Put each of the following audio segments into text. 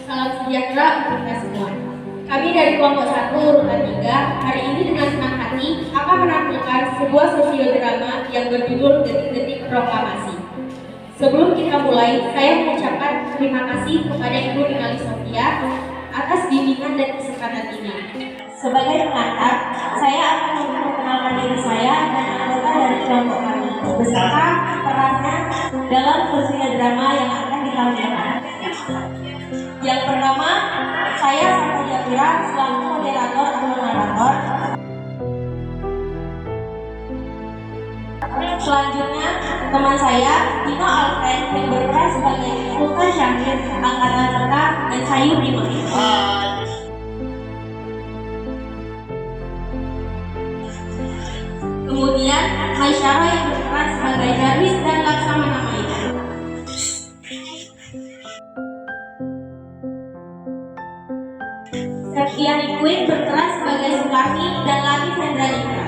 salam sejahtera untuk kita semua. Kami dari kelompok 1 urutan 3 hari ini dengan senang hati akan menampilkan sebuah sosiodrama yang berjudul Detik-detik Proklamasi. Sebelum kita mulai, saya mengucapkan terima kasih kepada Ibu Ningali Sofia atas bimbingan dan kesempatan ini. Sebagai pengantar, saya akan memperkenalkan diri saya dan anggota dari kelompok kami beserta perannya dalam sosiodrama yang akan ditampilkan. Yang pertama, saya Santa Japira selaku moderator atau narator. Selanjutnya, teman saya Dino Alfred yang berperan sebagai Sultan Syahrir, Angkatan Renta, dan Sayur Lima. Kemudian, Maisyara yang berperan sebagai Darwis dan Laksamana Maida. Septiani Queen berperan sebagai Soekarni dan Latif Hendradika.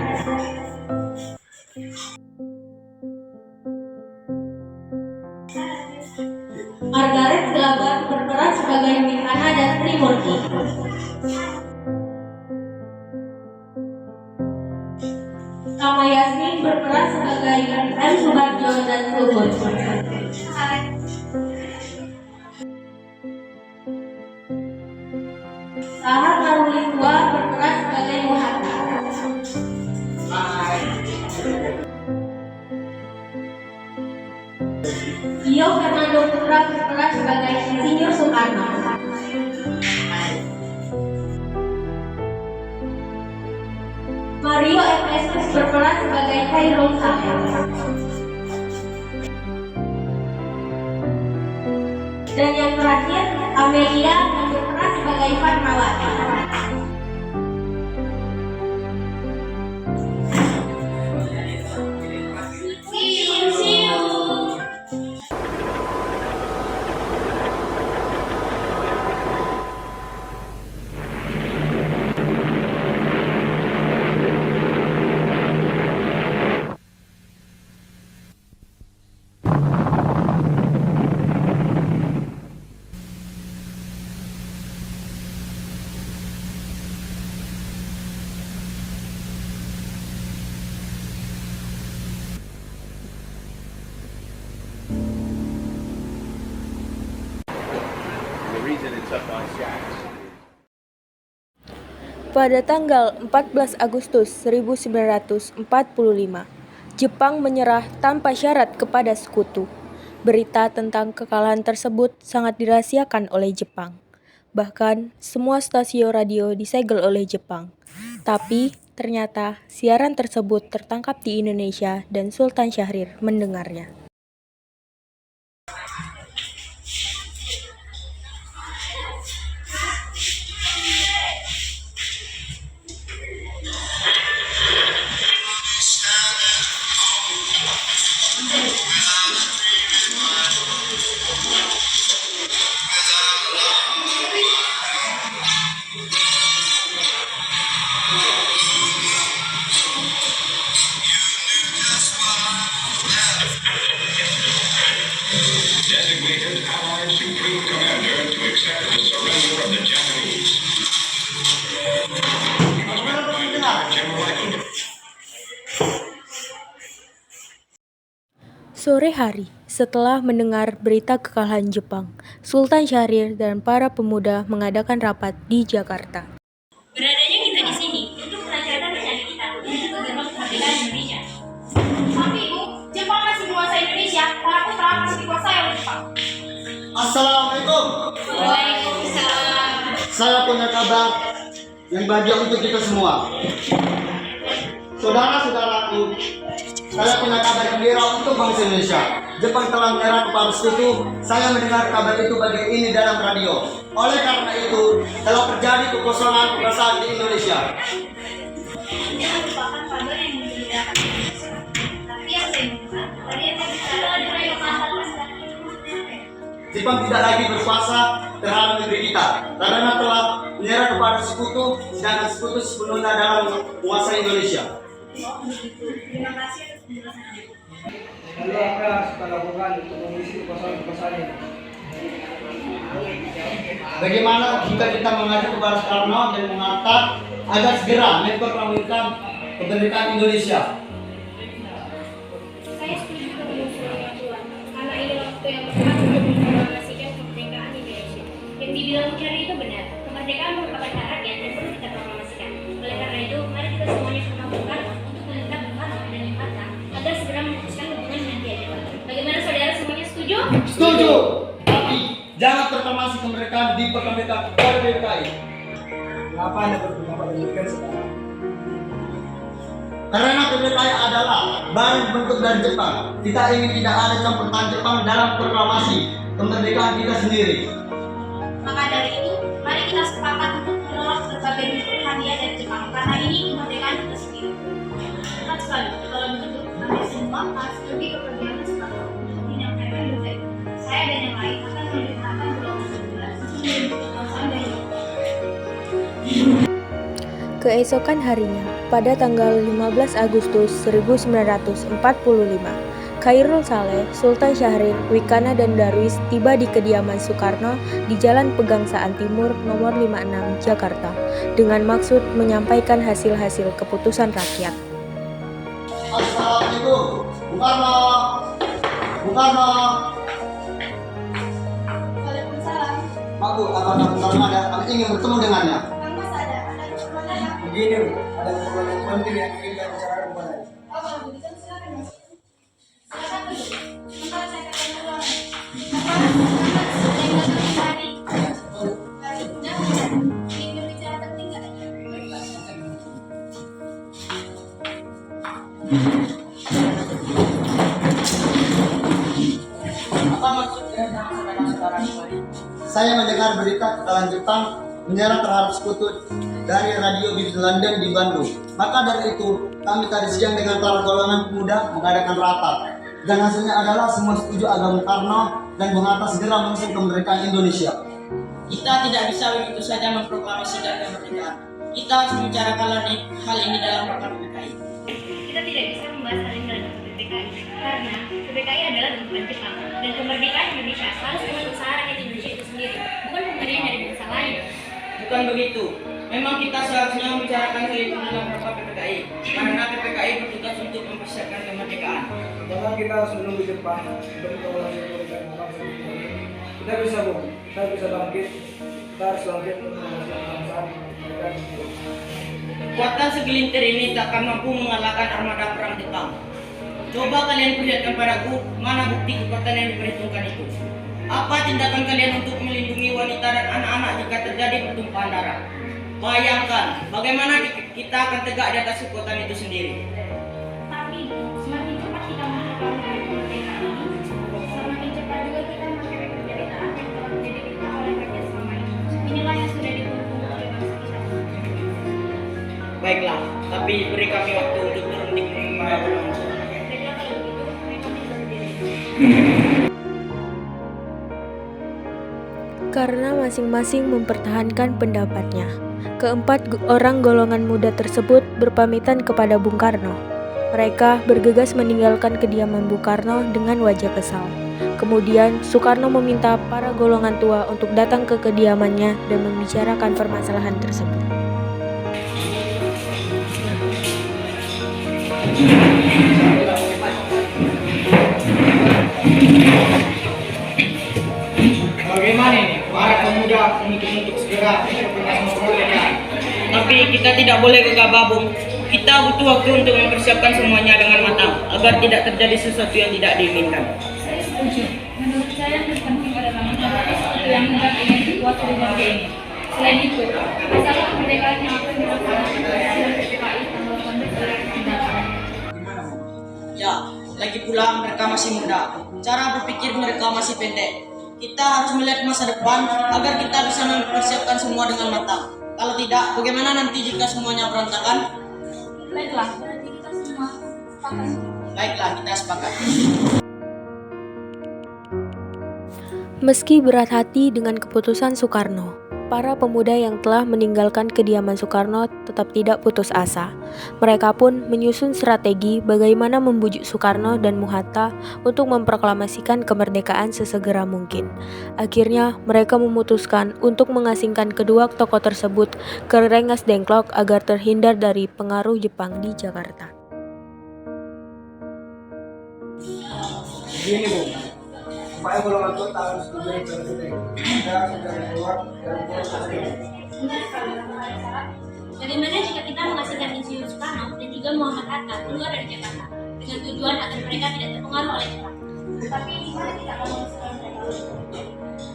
Margaret Gelaban berperan sebagai Mihana dan Trimurti. Kama Yasmin berperan sebagai M. Subarjo dan Sulhut. Sahat Marulitua berperan sebagai Muhatta. Gio Fernando Putra berperan sebagai Insinyur Soekarno. Mario Efesus berperan sebagai Khairul Samer. Dan yang terakhir, Amelia yang berperan sebagai Fatmawati. See you. Pada tanggal 14 Agustus 1945, Jepang menyerah tanpa syarat kepada sekutu. Berita tentang kekalahan tersebut sangat dirahasiakan oleh Jepang. Bahkan, semua stasiun radio disegel oleh Jepang. Tapi, ternyata siaran tersebut tertangkap di Indonesia dan Sultan Syahrir mendengarnya. Designated Allied Supreme Commander to accept the surrender of the Japanese. He was met by Lieutenant General Eichelberg. Sore hari, setelah mendengar berita kekalahan Jepang, Sultan Syahrir dan para pemuda mengadakan rapat di Jakarta. Beradanya kita di sini untuk melancarkan rencana kita untuk gerbang kemerdekaan Indonesia. Tapi Ibu, Jepang masih menguasai Indonesia, para putra masih dikuasai oleh Jepang. Assalamualaikum. Waalaikumsalam. Saya punya kabar yang bahagia untuk kita semua. Saudara-saudaraku, saya punya kabar gembira untuk bangsa Indonesia. Jepang telah menyerah kepada sekutu. Saya mendengar kabar itu pagi ini dalam radio. Oleh karena itu, telah terjadi kekosongan kekuasaan di Indonesia. Ini merupakan kabar yang menggembirakan Indonesia. Tapi yang saya dengar, tadi yang bicara adalah yang mahal. Jepang tidak lagi berkuasa terhadap negeri kita karena telah menyerah kepada sekutu, sedangkan sekutu sepenuhnya dalam menguasai Indonesia. Terima kasih atas penjelasannya. Lalu apa yang harus kita lakukan untuk mengisi kekosongan ini? bagaimana jika kita mengajak kepada Soekarno dan mengangkat agar segera memproklamasikan kemerdekaan Indonesia? Saya setuju dengan usulan Tuhan, karena ini waktu yang tepat untuk memproklamasikan kemerdekaan Indonesia. Yang dibilang Ucari itu benar, kemerdekaan merupakan hak rakyat dan perlu kita proklamasikan. Oleh karena itu, mari kita semuanya berkata untuk menentang Bung Karno dan Bung Hatta agar segera memutuskan hubungan dengan Tiada. Bagaimana saudara semuanya setuju? Setuju. Tapi jangan proklamasi kemerdekaan di kemerdekaan PKI. Kenapa Anda berpendapat demikian sekarang? Karena PKI adalah barang bentuk dari Jepang. Kita ingin tidak ada campur tangan Jepang dalam proklamasi kemerdekaan kita sendiri. Maka dari itu, mari kita sepakat untuk menolak berbagai bentuk hadiah dari Jepang, karena ini kemerdekaan kita sendiri. Tepat sekali, kalau begitu, kami semua harus pergi ke perjuangan sepakat untuk menyampaikan doa itu. Saya dan yang lain akan memerintahkan golongan sebelah untuk menyebut kekuasaan dari Keesokan harinya, pada tanggal 15 Agustus 1945, Khairul Saleh, Sultan Syahrir, Wikana dan Darwis tiba di kediaman Soekarno di Jalan Pegangsaan Timur nomor 56 Jakarta dengan maksud menyampaikan hasil-hasil keputusan rakyat. Assalamualaikum, Bung Karno. Bung Karno. Waalaikumsalam. Pak Bu, apakah Bung Karno ada? Kami ingin bertemu dengannya. Kang Mas ada kemana ya? Begini, ada beberapa penting yang ingin saya bicarakan kepada Anda. Oh, kalau begitu silakan Mas. Silakan dulu. Sebentar saya akan ruangan. Apa? Sudah ingat tadi? Ingin berbicara penting nggak? Apa maksudnya yang sekarang ini? Saya mendengar berita kekalahan Jepang menyerang terhadap sekutu dari radio BBC London di Bandung. Maka dari itu, kami tadi siang dengan para golongan pemuda mengadakan rapat. Dan hasilnya adalah semua setuju agar Bung Karno dan Bung Hatta segera mengusung kemerdekaan Indonesia. Kita tidak bisa begitu saja memproklamasikan kemerdekaan. Kita harus membicarakan hal ini dalam rapat PKI. Kita tidak bisa membahas hal ini dalam PKI karena PKI adalah bentukan Jepang dan kemerdekaan Indonesia harus dengan usaha rakyat Indonesia itu sendiri, bukan pemberian dari bangsa lain. Bukan begitu. Memang kita seharusnya membicarakan hal itu dalam rapat PPKI karena PPKI bertugas untuk mempersiapkan kemerdekaan. Jangan kita harus menunggu Jepang berkolaborasi dengan bangsa ini. Kita bisa bangkit. Kita harus bangkit untuk menghasilkan bangsa dan Kekuatan segelintir ini tak akan mampu mengalahkan armada perang Jepang. Coba kalian perlihatkan padaku mana bukti kekuatan yang diperhitungkan itu. Apa tindakan kalian untuk melindungi wanita dan anak-anak jika terjadi pertumpahan darah? Bayangkan bagaimana kita akan tegak di atas kekuatan itu sendiri. Tapi semakin cepat kita memproklamasikan kemerdekaan ini, semakin cepat juga kita mengakhiri penderitaan yang telah menjadi kita oleh rakyat selama ini. Inilah yang sudah ditunggu oleh bangsa kita. Baiklah, tapi beri kami waktu untuk berunding dengan bangsa. Baiklah kalau begitu, mereka bisa berdiri. Karena masing-masing mempertahankan pendapatnya, keempat orang golongan muda tersebut berpamitan kepada Bung Karno. Mereka bergegas meninggalkan kediaman Bung Karno dengan wajah kesal. Kemudian, Soekarno meminta para golongan tua untuk datang ke kediamannya dan membicarakan permasalahan tersebut. Bagaimana ini? Para pemuda untuk segera kemerdekaan. Tapi kita tidak boleh gegabah, Bung. Kita butuh waktu untuk mempersiapkan semuanya dengan matang agar tidak terjadi sesuatu yang tidak diinginkan. Saya setuju. Menurut saya yang terpenting adalah mencapai sesuatu yang hendak ingin dibuat di negeri ini. Selain itu, masalah kemerdekaan yang akan dilaksanakan oleh PKI tanggal 18 Januari mendatang. Ya, lagi pula mereka masih muda. Cara berpikir mereka masih pendek. Kita harus melihat masa depan agar kita bisa mempersiapkan semua dengan matang. Kalau tidak, bagaimana nanti jika semuanya berantakan? Baiklah, berarti kita semua sepakat. Baiklah, kita sepakat. Meski berat hati dengan keputusan Soekarno, Para pemuda yang telah meninggalkan kediaman Soekarno tetap tidak putus asa. Mereka pun menyusun strategi bagaimana membujuk Soekarno dan Muhatta untuk memproklamasikan kemerdekaan sesegera mungkin. Akhirnya, mereka memutuskan untuk mengasingkan kedua tokoh tersebut ke Rengas Dengklok agar terhindar dari pengaruh Jepang di Jakarta. Begini Bu, supaya golongan kota harus tujuan tertentu. Kita sudah keluar dari proses ini. Bagaimana jika kita mengasingkan Insinyur Soekarno dan juga Muhammad Hatta keluar dari Jakarta dengan tujuan agar mereka tidak terpengaruh oleh Jepang? Tapi gimana kita kalau mengasingkan mereka?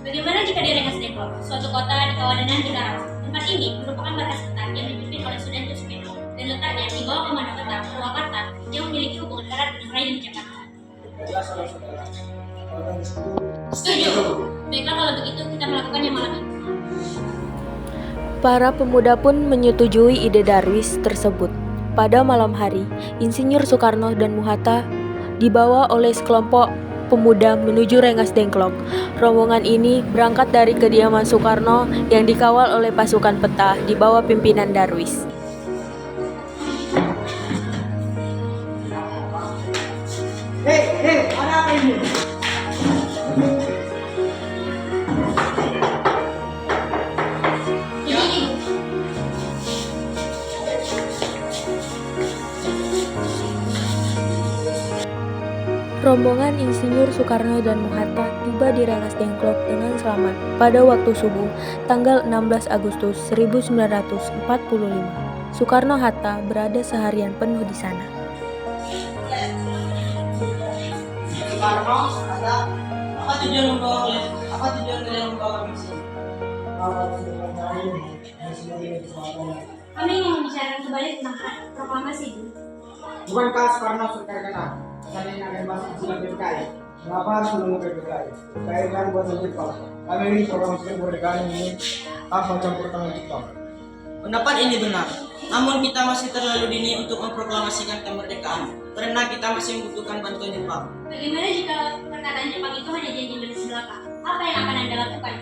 Bagaimana jika di Rengas Dengklok, suatu kota di Kawadenan di Karawang? Tempat ini merupakan markas peta yang dipimpin oleh Sudarjo Soekarno dan letaknya di bawah komando peta Purwakarta yang memiliki hubungan erat dengan Raden Jakarta. Jelas saudara-saudara. Setuju. Baiklah kalau begitu kita melakukannya malam ini. Para pemuda pun menyetujui ide Darwis tersebut. Pada malam hari, Insinyur Soekarno dan Muhatta dibawa oleh sekelompok pemuda menuju Rengas Dengklok. Rombongan ini berangkat dari kediaman Soekarno yang dikawal oleh pasukan peta di bawah pimpinan Darwis. Hei, ada apa ini? Rombongan Insinyur Soekarno dan Muhatta tiba di Rengas Dengklok dengan selamat pada waktu subuh tanggal 16 Agustus 1945. Soekarno-Hatta berada seharian penuh di sana. Soekarno, Hatta, apa tujuan kalian membawa misi? Kami ingin membicarakan kembali tentang proklamasi ini. Bukankah Soekarno sudah terkenal? Saya yang akan masuk silang PKI. Kenapa harus menunggu PKI? PKI kan buatan Jepang. Kami ini proklamasi kemerdekaan ini tanpa campur tangan Jepang. Pendapat ini benar, namun kita masih terlalu dini untuk memproklamasikan kemerdekaan karena kita masih membutuhkan bantuan Jepang. Bagaimana jika perkataan Jepang itu hanya janji manis belaka? Apa yang akan Anda lakukan?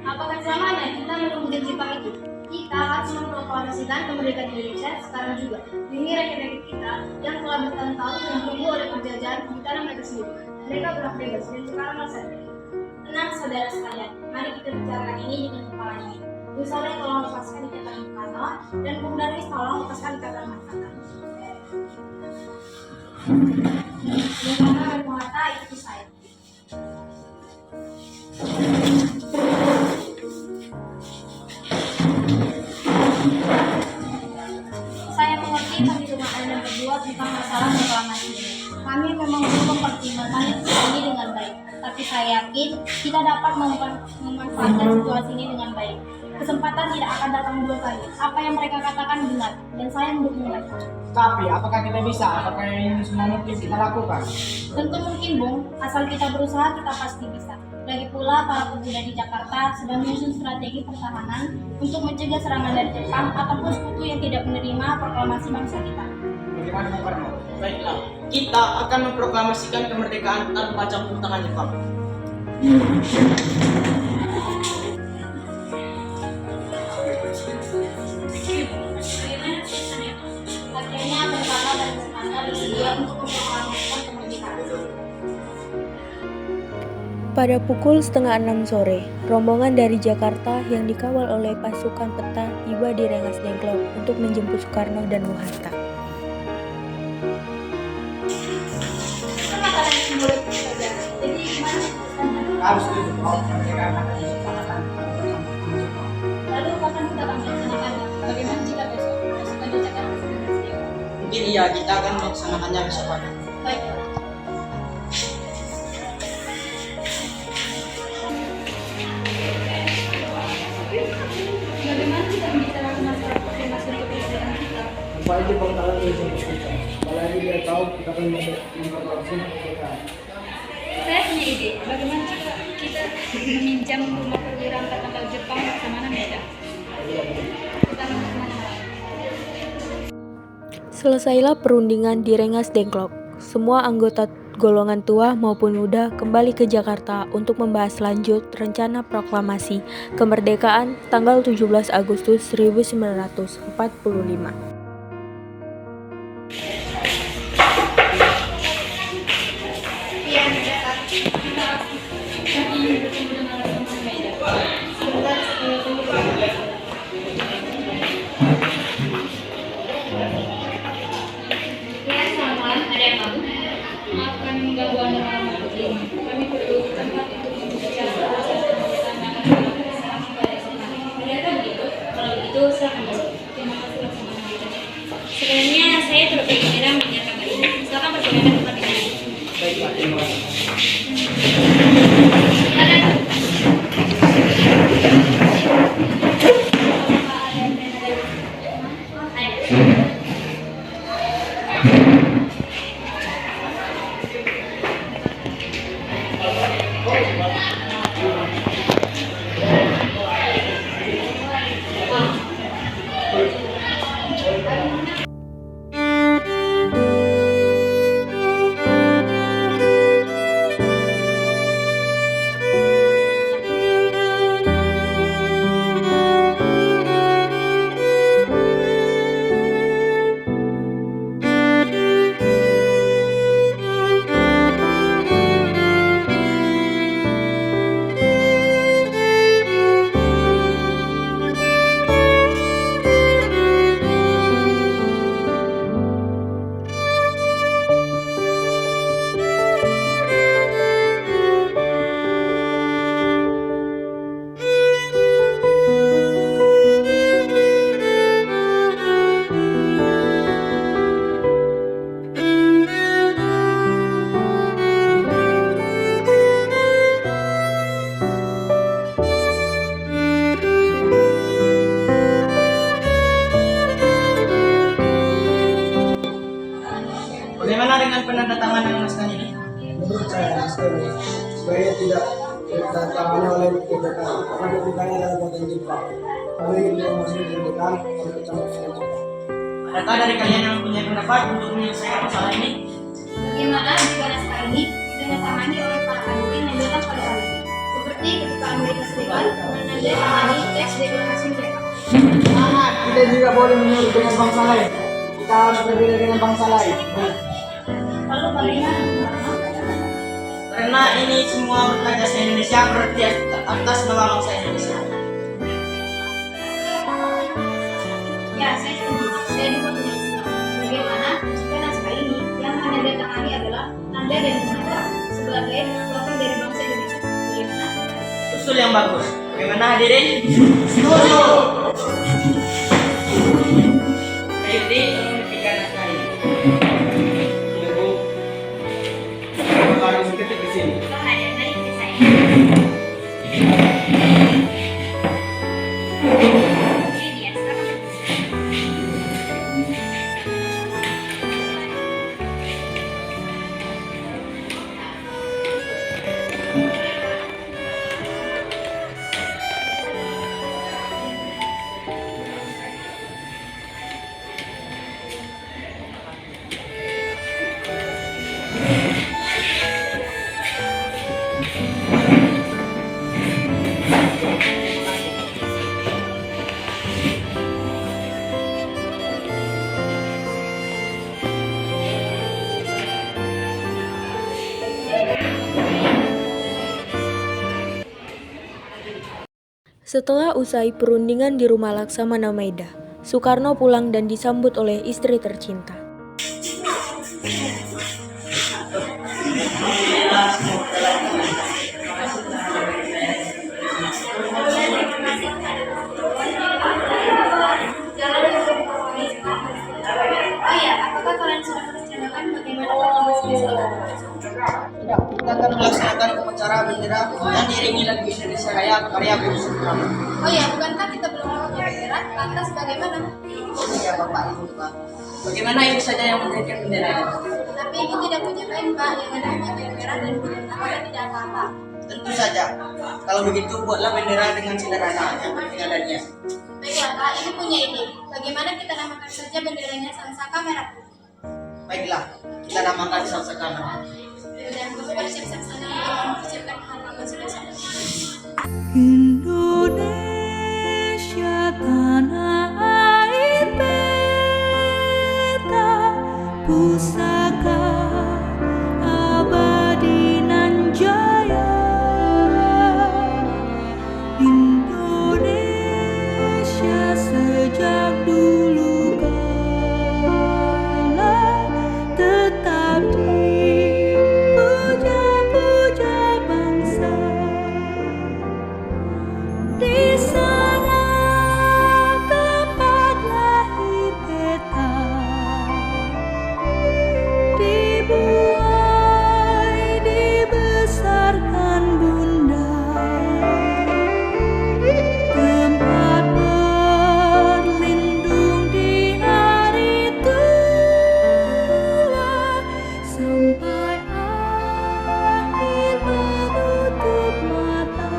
Apakah selamanya kita menunggu janji Jepang itu? Kita harus memproklamasikan kemerdekaan Indonesia sekarang juga. Demi rakyat-rakyat kita yang telah bertahun-tahun ditunggu oleh penjajahan di tanah mereka sendiri. Mereka berhak bebas dan sekarang masa. Tenang saudara sekalian, mari kita bicarakan ini dengan kepala dingin. Bu Saleh tolong lepaskan ikatan Soekarno dan Bung Darwis tolong lepaskan ikatan Muhatta. Bagaimana dan Muhatta ikuti saya. Saya mengerti perhitungan Anda berdua tentang masalah proklamasi ini. Kami memang belum mempertimbangkan ini dengan baik, tapi saya yakin kita dapat memanfaatkan situasi ini dengan baik. Kesempatan tidak akan datang dua kali. Apa yang mereka katakan benar, dan saya mendukung mereka. Tapi apakah kita bisa? Apakah ini semua mungkin kita lakukan? Tentu mungkin, Bung. Asal kita berusaha, kita pasti bisa. Lagi pula, para pemuda di Jakarta sedang menyusun strategi pertahanan untuk mencegah serangan dari Jepang ataupun sekutu yang tidak menerima proklamasi bangsa kita. Bagaimana Bung Karno? Baiklah, kita akan memproklamasikan kemerdekaan tanpa campur tangan Jepang. Akhirnya Bung dan Muhatta bersedia untuk memproklamasikan kemerdekaan. Pada pukul 5:30 sore, rombongan dari Jakarta yang dikawal oleh pasukan peta tiba di Rengas Dengklok untuk menjemput Soekarno dan Muhatta. Jadi gimana keputusannya? Harus didukung kemerdekaan akan disepakatan. Lalu kapan kita akan melaksanakannya? Bagaimana jika besok pasukan di Jakarta sudah bersedia? Mungkin iya, kita akan melaksanakannya besok pagi. Baiklah. Bagaimana kita membicarakan masalah proklamasi kemerdekaan kita? Supaya Jepang tahu izin kita. Apalagi dia tahu kita akan memproklamasi kemerdekaan. Saya punya ide. Bagaimana jika kita meminjam rumah perwira angkatan laut Jepang Laksamana Medan? Kita kemana-mana. Selesailah perundingan di Rengas Dengklok. Semua anggota golongan tua maupun muda kembali ke Jakarta untuk membahas lanjut rencana proklamasi kemerdekaan tanggal 17 Agustus 1945. Ya, selamat malam. Ada yang bagus? Maafkan gangguan malam ini. Kami perlu tempat untuk membicarakan ternyata begitu. Kalau begitu, silakan masuk. Terima kasih. Sebenarnya saya turut bergembira mendengar kabar ini. Silakan persilakan tempat di sini. Baiklah, terima kasih. Silakan. Bagaimana dengan penandatanganan naskah ini? Menurut saya naskah ini sebaiknya tidak ditandatangani oleh PPK karena PPK-nya adalah buatan Jepang. Kami ingin promasi kemerdekaan oleh campur Jepang. Adakah dari kalian yang punya pendapat untuk menyelesaikan masalah ini? Bagaimana jika naskah ini ditandatangani oleh para pemimpin yang datang pada hari ini? Seperti ketika Amerika Serikat menandatangani teks deklarasi mereka. Kita juga boleh menurut dengan bangsa lain. Kita harus berbeda dengan bangsa lain. Lalu bagaimana? Karena ini semua berkaca Indonesia berarti atas nama bangsa Indonesia. Ya, saya setuju. Saya juga punya usulan. Bagaimana jika naskah ini yang menandatangani adalah Anda dan Anda sebagai wakil dari bangsa Indonesia? Bagaimana? Usul yang bagus. Bagaimana hadirin? Ayo, Di, tolong dipikirkan naskah ini. Ibu, kalau sedikit di sini. Kalau ada tadi ke saya. Ini dia, silakan. Setelah usai perundingan di rumah Laksamana Maeda, Soekarno pulang dan disambut oleh istri tercinta. Oh ya, apakah kalian sudah merencanakan bagaimana proklamasi besok? Tidak, kita akan melaksanakan upacara bendera dan diiringi lagu Indonesia Raya karya Bung Karno. Oh ya, bukankah kita belum punya bendera? Lantas bagaimana? Ya Bapak, Ibu, Pak. Bagaimana ibu saja yang mendirikan bendera ini? Tapi ibu tidak punya kain, Pak, yang ada hanya kain merah dan biru, apakah tidak apa-apa? Tentu saja. Kalau begitu buatlah bendera dengan sederhana yang penting adanya. Baiklah, Pak, ibu punya ide. Bagaimana kita namakan saja benderanya Sangsaka Merah Putih? Baiklah, kita namakan Sangsaka Merah. Dan Bapak pada siap-siap sana untuk mempersiapkan halaman sudah sampai. Indonesia tanah air beta pusaka abadi nan jaya. Indonesia sejak dulu kala tetap dipuja-puja bangsa. Di sana tempat lahir beta, dibuai dibesarkan bunda, tempat berlindung di hari tua sampai akhir menutup mata.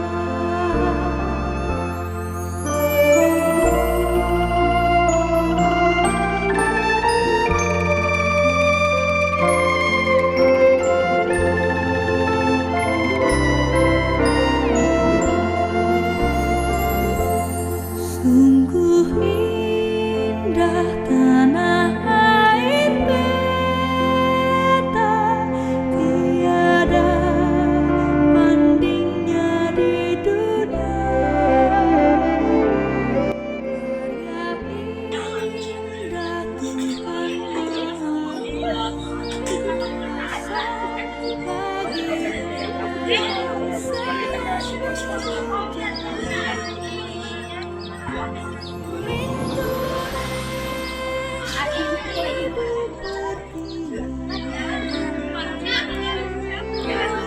Sungguh indah tanah air beta, tiada bandingnya di dunia. Karya indah Tuhan Maha Kuasa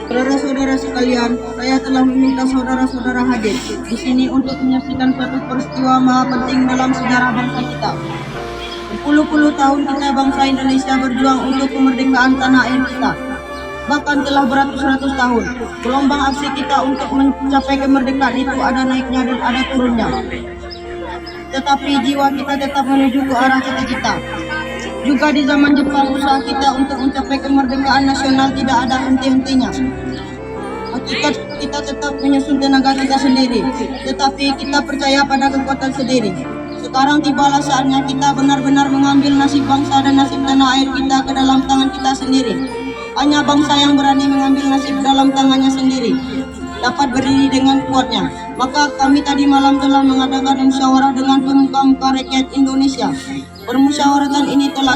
Saudara-saudara sekalian, saya telah meminta saudara-saudara hadir di sini untuk menyaksikan suatu peristiwa maha penting dalam sejarah bangsa kita. Berpuluh-puluh tahun kita bangsa Indonesia berjuang untuk kemerdekaan tanah air kita. Bahkan telah beratus-ratus tahun, gelombang aksi kita untuk mencapai kemerdekaan itu ada naiknya dan ada turunnya. Tetapi jiwa kita tetap menuju ke arah cita-cita. Juga di zaman Jepang, usaha kita untuk mencapai kemerdekaan nasional tidak ada henti-hentinya. Hakikat kita tetap menyusun tenaga kita sendiri, tetapi kita percaya pada kekuatan sendiri. Sekarang tibalah saatnya kita benar-benar mengambil nasib bangsa dan nasib tanah air kita ke dalam tangan kita sendiri. Hanya bangsa yang berani mengambil nasib dalam tangannya sendiri dapat berdiri dengan kuatnya. Maka kami tadi malam telah mengadakan musyawarah dengan pemuka-pemuka rakyat Indonesia. Permusyawaratan ini telah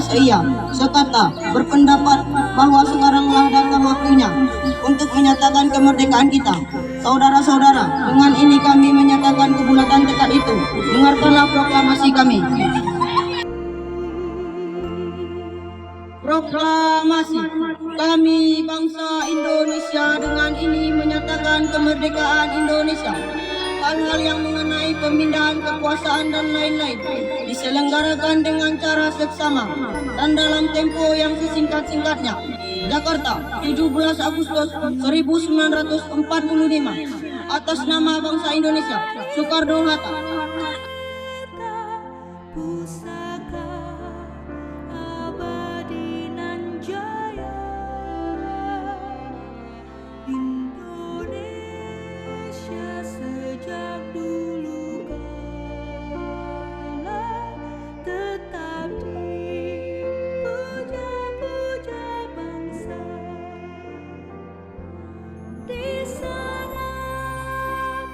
sekata berpendapat bahwa sekaranglah datang waktunya untuk menyatakan kemerdekaan kita. Saudara-saudara, dengan ini kami menyatakan kebulatan tekad itu. Dengarkanlah proklamasi kami. Proklamasi, kami bangsa Indonesia dengan ini menyatakan kemerdekaan Indonesia. Hal-hal yang mengenai pemindahan kekuasaan dan lain-lain diselenggarakan dengan cara seksama dan dalam tempo yang sesingkat-singkatnya. Jakarta, 17 Agustus 1945. Atas nama bangsa Indonesia, Soekarno-Hatta. pusaka abadi nan jaya. Indonesia sejak dulu kala tetap dipuja-puja bangsa. Di sana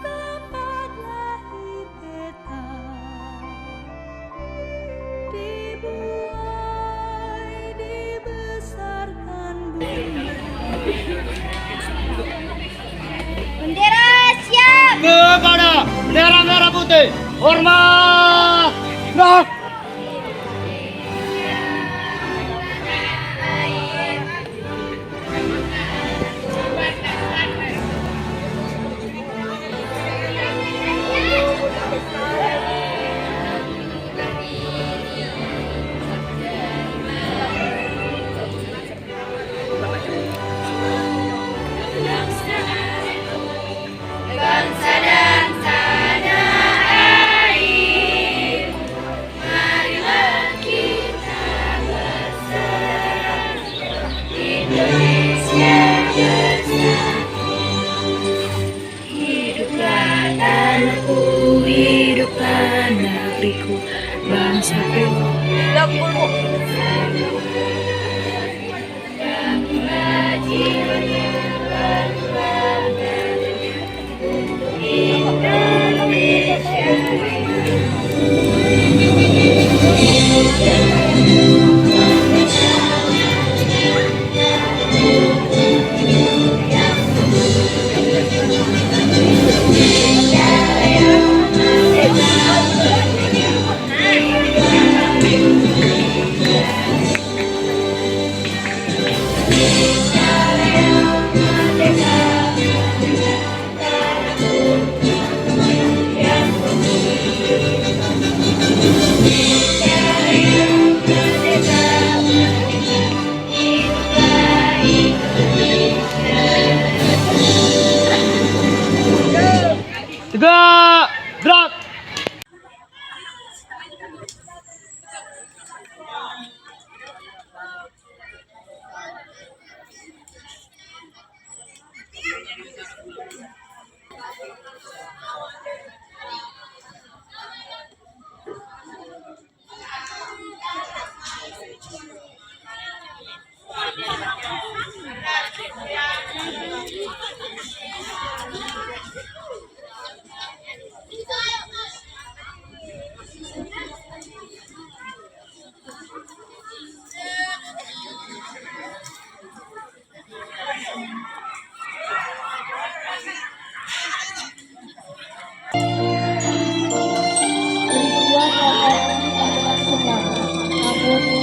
tempat lahir beta, dibuai dibesarkan Bendera siap. Kepada bendera merah putih, hormat. Nah. Bangsa dan tanah air depan negeriku, bangsaku. Namun,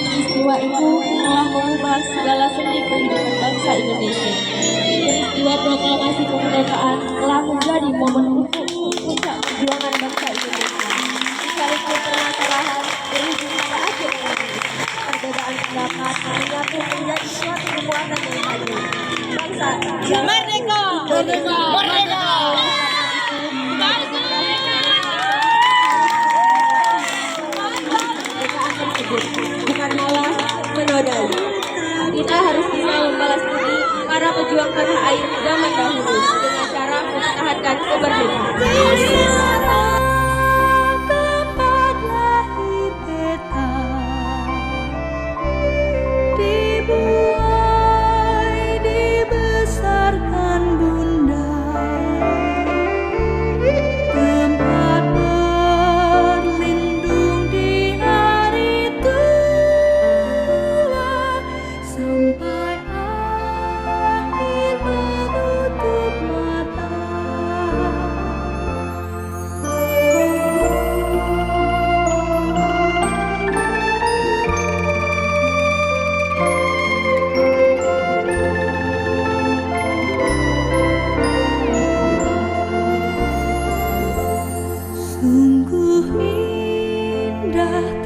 peristiwa itu telah mengubah segala seni kehidupan bangsa Indonesia. Peristiwa proklamasi kemerdekaan telah menjadi momen untuk puncak perjuangan bangsa Indonesia. Sekalipun permasalahan berujung pada akhirnya perbedaan pendapat menyatu menjadi suatu kekuatan yang maju. Bangsa yang merdeka, merdeka, merdeka. Bukan malah menodai. Kita harus bisa membalas budi para pejuang tanah air zaman dahulu dengan cara mempertahankan kemerdekaan. Sungguh indah